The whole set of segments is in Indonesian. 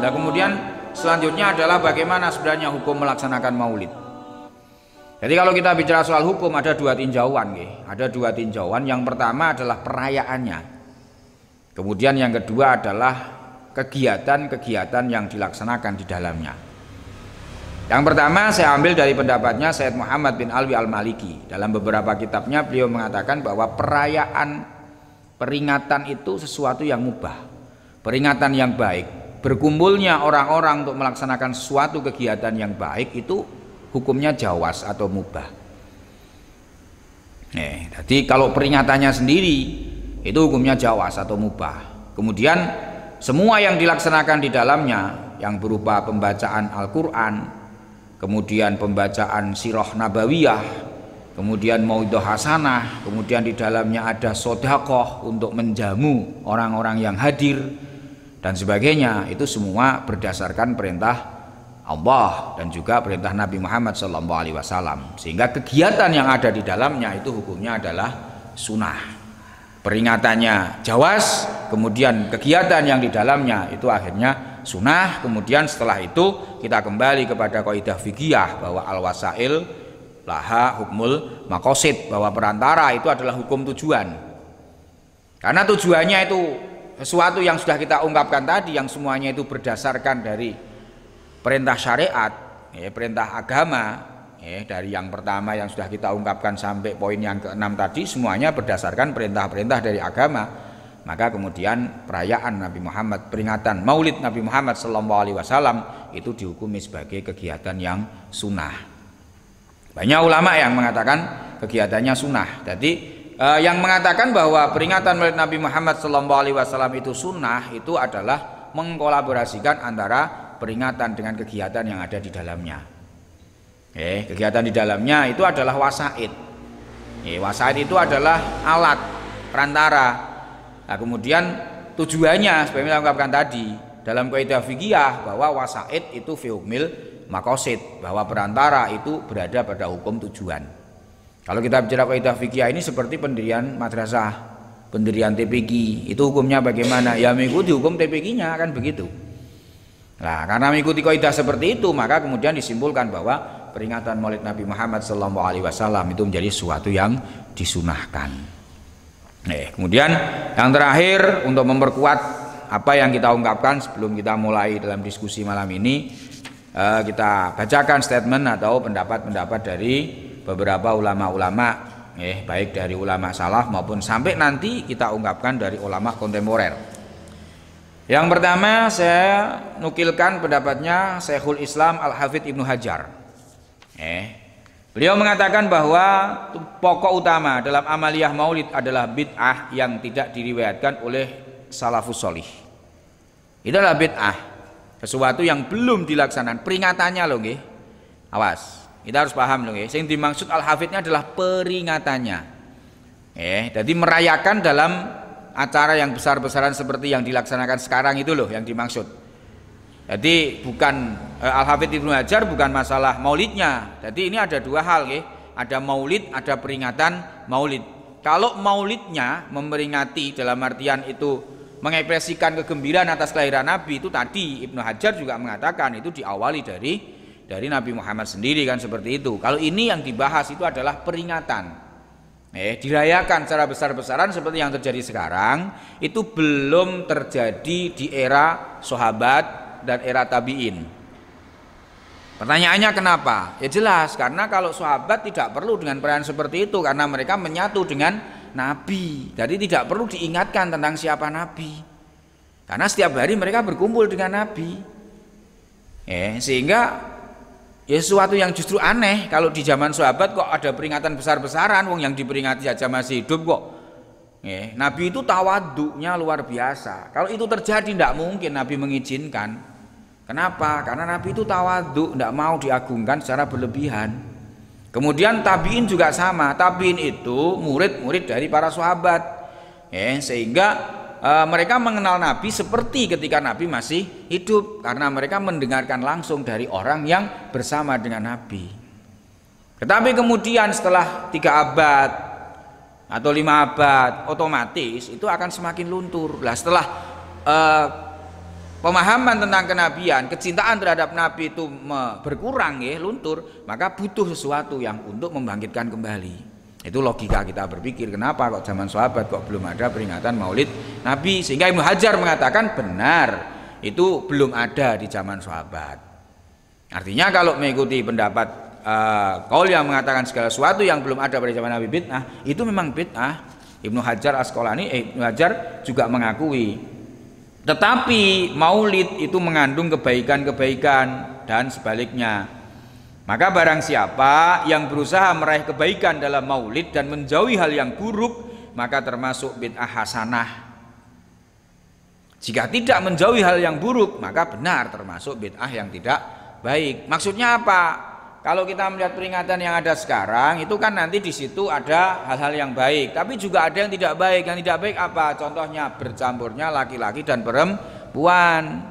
Nah kemudian selanjutnya adalah bagaimana sebenarnya hukum melaksanakan maulid. Jadi kalau kita bicara soal hukum ada dua tinjauan, ada dua tinjauan. Yang pertama adalah perayaannya. Kemudian yang kedua adalah kegiatan-kegiatan yang dilaksanakan di dalamnya. Yang pertama saya ambil dari pendapatnya Syed Muhammad bin Alwi Al-Maliki. Dalam beberapa kitabnya beliau mengatakan bahwa perayaan, peringatan itu sesuatu yang mubah, peringatan yang baik. Berkumpulnya orang-orang untuk melaksanakan suatu kegiatan yang baik itu hukumnya jawaz atau mubah. Jadi kalau peringatannya sendiri itu hukumnya jawaz atau mubah. Kemudian semua yang dilaksanakan di dalamnya yang berupa pembacaan Al-Quran, kemudian pembacaan sirah nabawiyah, kemudian mauidhah hasanah, kemudian di dalamnya ada sedekah untuk menjamu orang-orang yang hadir dan sebagainya, itu semua berdasarkan perintah Allah dan juga perintah Nabi Muhammad SAW. Sehingga kegiatan yang ada di dalamnya itu hukumnya adalah sunnah. Peringatannya jawaz, kemudian kegiatan yang di dalamnya itu akhirnya sunnah. Kemudian setelah itu kita kembali kepada kaidah fikih bahwa al-wasail laha hukmul maqasid, bahwa perantara itu adalah hukum tujuan. Karena tujuannya itu sesuatu yang sudah kita ungkapkan tadi, yang semuanya itu berdasarkan dari perintah syariat, perintah agama, dari yang pertama yang sudah kita ungkapkan sampai poin yang ke-6 tadi, semuanya berdasarkan perintah-perintah dari agama. Maka kemudian perayaan Nabi Muhammad, peringatan Maulid Nabi Muhammad SAW itu dihukumi sebagai kegiatan yang sunnah. Banyak ulama yang mengatakan kegiatannya sunnah. Jadi yang mengatakan bahwa peringatan Maulid Nabi Muhammad SAW itu sunnah itu adalah mengkolaborasikan antara peringatan dengan kegiatan yang ada di dalamnya. Kegiatan di dalamnya itu adalah wasaid. Wasaid itu adalah alat perantara. Nah, kemudian tujuannya seperti yang saya ungkapkan tadi dalam kaidah fikih bahwa wasaid itu fi hukmil maqasid, bahwa perantara itu berada pada hukum tujuan. Kalau kita bicara kaidah fikih ini seperti pendirian madrasah, pendirian TPQ, itu hukumnya bagaimana? Ya mengikuti hukum TPQ-nya, kan begitu. Nah, karena mengikuti kaidah seperti itu, maka kemudian disimpulkan bahwa peringatan Maulid Nabi Muhammad SAW itu menjadi sesuatu yang disunahkan. Kemudian yang terakhir untuk memperkuat apa yang kita ungkapkan sebelum kita mulai dalam diskusi malam ini, kita bacakan statement atau pendapat-pendapat dari beberapa ulama-ulama, baik dari ulama salaf maupun sampai nanti kita ungkapkan dari ulama kontemporer. Yang pertama saya nukilkan pendapatnya Syekhul Islam Al-Hafidz Ibnu Hajar. Beliau mengatakan bahwa pokok utama dalam amaliyah maulid adalah bid'ah yang tidak diriwayatkan oleh salafus sholih. Itu adalah bid'ah, sesuatu yang belum dilaksanakan. Peringatannya loh nggih. Awas, kita harus paham loh nggih. Yang dimaksud Al-Hafidz adalah peringatannya. Jadi merayakan dalam acara yang besar-besaran seperti yang dilaksanakan sekarang itu loh yang dimaksud. Jadi bukan Al-Hafidz Ibnu Hajar bukan masalah maulidnya. Jadi ini ada dua hal, ada maulid, ada peringatan maulid. Kalau maulidnya memperingati dalam artian itu mengekspresikan kegembiraan atas kelahiran Nabi, itu tadi Ibnu Hajar juga mengatakan itu diawali dari Nabi Muhammad sendiri kan seperti itu. Kalau ini yang dibahas itu adalah peringatan. Dirayakan secara besar-besaran seperti yang terjadi sekarang itu belum terjadi di era sahabat dan era tabi'in. Pertanyaannya kenapa? Ya jelas karena kalau sahabat tidak perlu dengan perayaan seperti itu karena mereka menyatu dengan Nabi. Jadi tidak perlu diingatkan tentang siapa Nabi. Karena setiap hari mereka berkumpul dengan Nabi. Sehingga ya sesuatu yang justru aneh kalau di zaman sahabat kok ada peringatan besar-besaran, wong yang diperingati saja masih hidup kok. Nabi itu tawaduknya luar biasa. Kalau itu terjadi tidak mungkin Nabi mengizinkan. Kenapa? Karena Nabi itu tawaduk, tidak mau diagungkan secara berlebihan. Kemudian tabiin juga sama. Tabiin itu murid-murid dari para sahabat. Sehingga mereka mengenal Nabi seperti ketika Nabi masih hidup karena mereka mendengarkan langsung dari orang yang bersama dengan Nabi. Tetapi kemudian setelah 3 abad atau 5 abad otomatis itu akan semakin luntur. Lah setelah pemahaman tentang kenabian, kecintaan terhadap Nabi itu berkurang ya, luntur, maka butuh sesuatu yang untuk membangkitkan kembali. Itu logika kita berpikir, kenapa kok zaman sahabat kok belum ada peringatan Maulid Nabi, sehingga Ibnu Hajar mengatakan benar itu belum ada di zaman sahabat. Artinya kalau mengikuti pendapat kaul yang mengatakan segala sesuatu yang belum ada pada zaman Nabi bid'ah, itu memang bid'ah. Ibnu Hajar Ibnu Hajar juga mengakui. Tetapi Maulid itu mengandung kebaikan-kebaikan dan sebaliknya. Maka barang siapa yang berusaha meraih kebaikan dalam Maulid dan menjauhi hal yang buruk, maka termasuk bid'ah hasanah. Jika tidak menjauhi hal yang buruk, maka benar termasuk bid'ah yang tidak baik. Maksudnya apa? Kalau kita melihat peringatan yang ada sekarang, itu kan nanti di situ ada hal-hal yang baik, tapi juga ada yang tidak baik. Yang tidak baik apa? Contohnya bercampurnya laki-laki dan perempuan.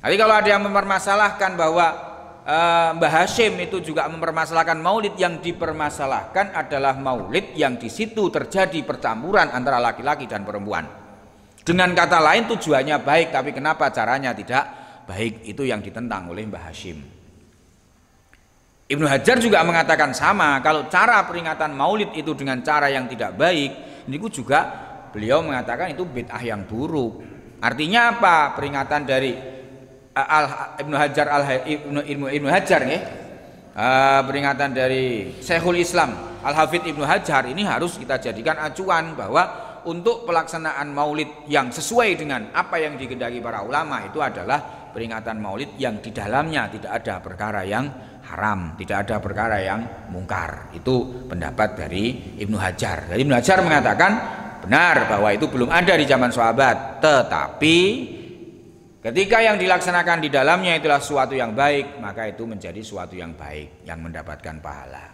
Jadi kalau ada yang mempermasalahkan bahwa Mbah Hashim itu juga mempermasalahkan maulid, yang dipermasalahkan adalah maulid yang di situ terjadi percampuran antara laki-laki dan perempuan. Dengan kata lain tujuannya baik, tapi kenapa caranya tidak baik, itu yang ditentang oleh Mbah Hashim. Ibnu Hajar juga mengatakan sama, kalau cara peringatan maulid itu dengan cara yang tidak baik, ini juga beliau mengatakan itu bid'ah yang buruk. Artinya apa? Peringatan dari Ibnu Hajar peringatan dari Syekhul Islam Al-Hafidz Ibnu Hajar ini harus kita jadikan acuan bahwa untuk pelaksanaan maulid yang sesuai dengan apa yang dikehendaki para ulama itu adalah peringatan maulid yang di dalamnya tidak ada perkara yang haram, tidak ada perkara yang mungkar. Itu pendapat dari Ibnu Hajar. Jadi Ibnu Hajar mengatakan benar bahwa itu belum ada di zaman sahabat, tetapi ketika yang dilaksanakan di dalamnya itulah suatu yang baik, maka itu menjadi suatu yang baik, yang mendapatkan pahala.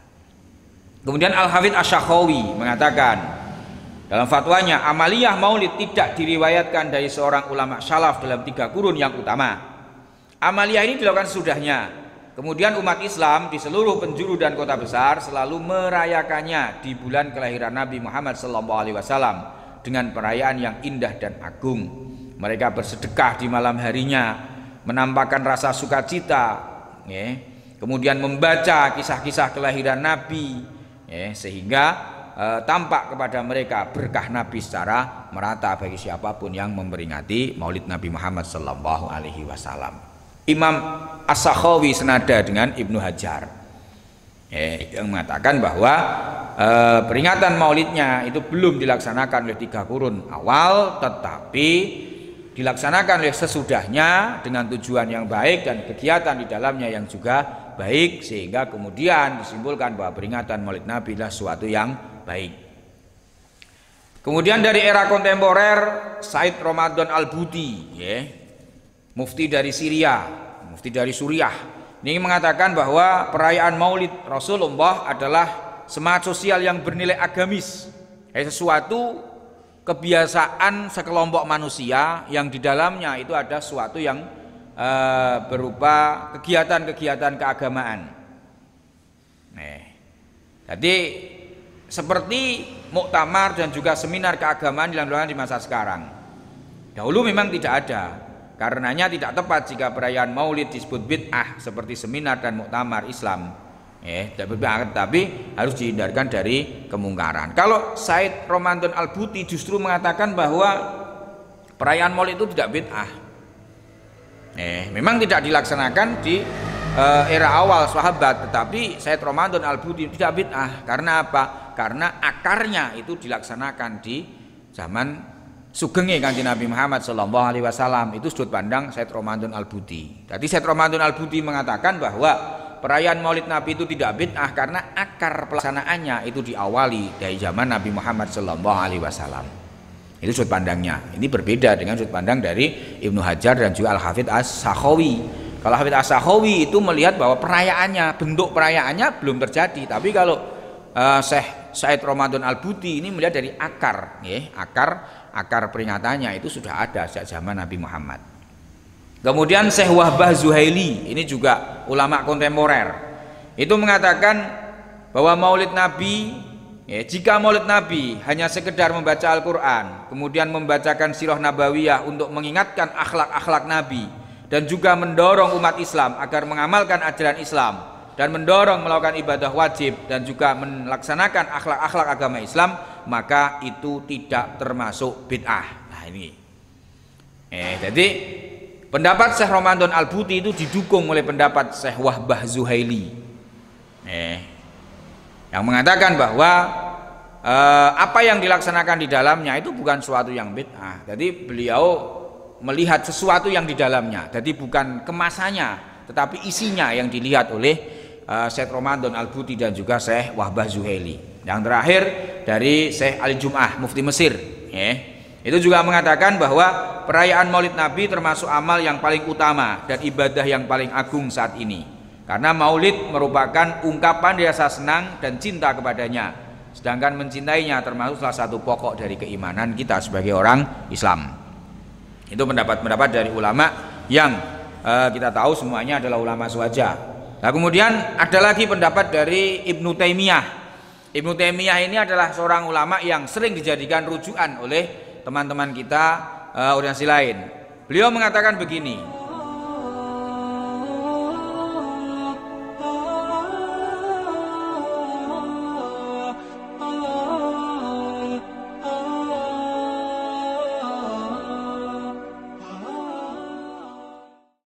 Kemudian Al-Hafidz Asy-Syakhawi mengatakan dalam fatwanya, amaliyah maulid tidak diriwayatkan dari seorang ulama salaf dalam 3 kurun yang utama. Amaliyah ini dilakukan sesudahnya. Kemudian umat Islam di seluruh penjuru dan kota besar selalu merayakannya di bulan kelahiran Nabi Muhammad SAW dengan perayaan yang indah dan agung. Mereka bersedekah di malam harinya, menampakkan rasa sukacita, kemudian membaca kisah-kisah kelahiran Nabi, sehingga tampak kepada mereka berkah Nabi secara merata bagi siapapun yang memperingati Maulid Nabi Muhammad SAW. Imam As-Sakhawi senada dengan Ibnu Hajar, yang mengatakan bahwa peringatan Maulidnya itu belum dilaksanakan oleh 3 kurun awal, tetapi dilaksanakan oleh sesudahnya dengan tujuan yang baik dan kegiatan di dalamnya yang juga baik, sehingga kemudian disimpulkan bahwa peringatan Maulid Nabi adalah suatu yang baik. Kemudian dari era kontemporer, Said Ramadan Al-Buti, mufti dari Syria, mufti dari Suriah, ini mengatakan bahwa perayaan Maulid Rasulullah adalah semangat sosial yang bernilai agamis, sesuatu kebiasaan sekelompok manusia yang di dalamnya itu ada sesuatu yang berupa kegiatan-kegiatan keagamaan. Jadi seperti muktamar dan juga seminar keagamaan dilakukan di masa sekarang. Dahulu memang tidak ada, karenanya tidak tepat jika perayaan Maulid disebut bid'ah seperti seminar dan muktamar Islam. Tapi harus dihindarkan dari kemungkaran. Kalau Said Ramadan Al-Buti justru mengatakan bahwa perayaan Maulid itu tidak bid'ah. Memang tidak dilaksanakan di era awal sahabat, tetapi Said Ramadan Al-Buti tidak bid'ah. Karena apa? Karena akarnya itu dilaksanakan di zaman sugenge Kanjeng Nabi Muhammad SAW. Itu sudut pandang Said Ramadan Al-Buti. Jadi Said Ramadan Al-Buti mengatakan bahwa perayaan Maulid Nabi itu tidak bid'ah karena akar pelaksanaannya itu diawali dari zaman Nabi Muhammad SAW. Itu sudut pandangnya. Ini berbeda dengan sudut pandang dari Ibnu Hajar dan juga Al-Hafidz As-Sakhawi. Kalau Hafidz As-Sakhawi itu melihat bahwa perayaannya, bentuk perayaannya belum terjadi. Tapi kalau Syekh Said Ramadan Al-Buti ini melihat dari akar, akar peringatannya itu sudah ada sejak zaman Nabi Muhammad. Kemudian Syekh Wahbah Zuhaili, ini juga ulama kontemporer, itu mengatakan bahwa Maulid Nabi Ya, jika maulid Nabi hanya sekedar membaca Al-Quran, kemudian membacakan sirah nabawiyah untuk mengingatkan akhlak-akhlak Nabi, dan juga mendorong umat Islam agar mengamalkan ajaran Islam, dan mendorong melakukan ibadah wajib, dan juga melaksanakan akhlak-akhlak agama Islam, maka itu tidak termasuk bid'ah. Nah ini. Jadi pendapat Syekh Ramadan Al-Buti itu didukung oleh pendapat Syekh Wahbah Zuhaili. Yang mengatakan bahwa apa yang dilaksanakan di dalamnya itu bukan suatu yang bid'ah. Jadi beliau melihat sesuatu yang di dalamnya. Jadi bukan kemasannya, tetapi isinya yang dilihat oleh Syekh Ramadan Al-Buti dan juga Syekh Wahbah Zuhaili. Yang terakhir dari Syekh Ali Jum'ah Mufti Mesir. Itu juga mengatakan bahwa perayaan Maulid Nabi termasuk amal yang paling utama dan ibadah yang paling agung saat ini. Karena maulid merupakan ungkapan rasa senang dan cinta kepadanya. Sedangkan mencintainya termasuk salah satu pokok dari keimanan kita sebagai orang Islam. Itu pendapat-pendapat dari ulama yang kita tahu semuanya adalah ulama swaja. Nah kemudian ada lagi pendapat dari Ibnu Taimiyah. Ibnu Taimiyah ini adalah seorang ulama yang sering dijadikan rujukan oleh teman-teman kita orientasi lain. Beliau mengatakan begini,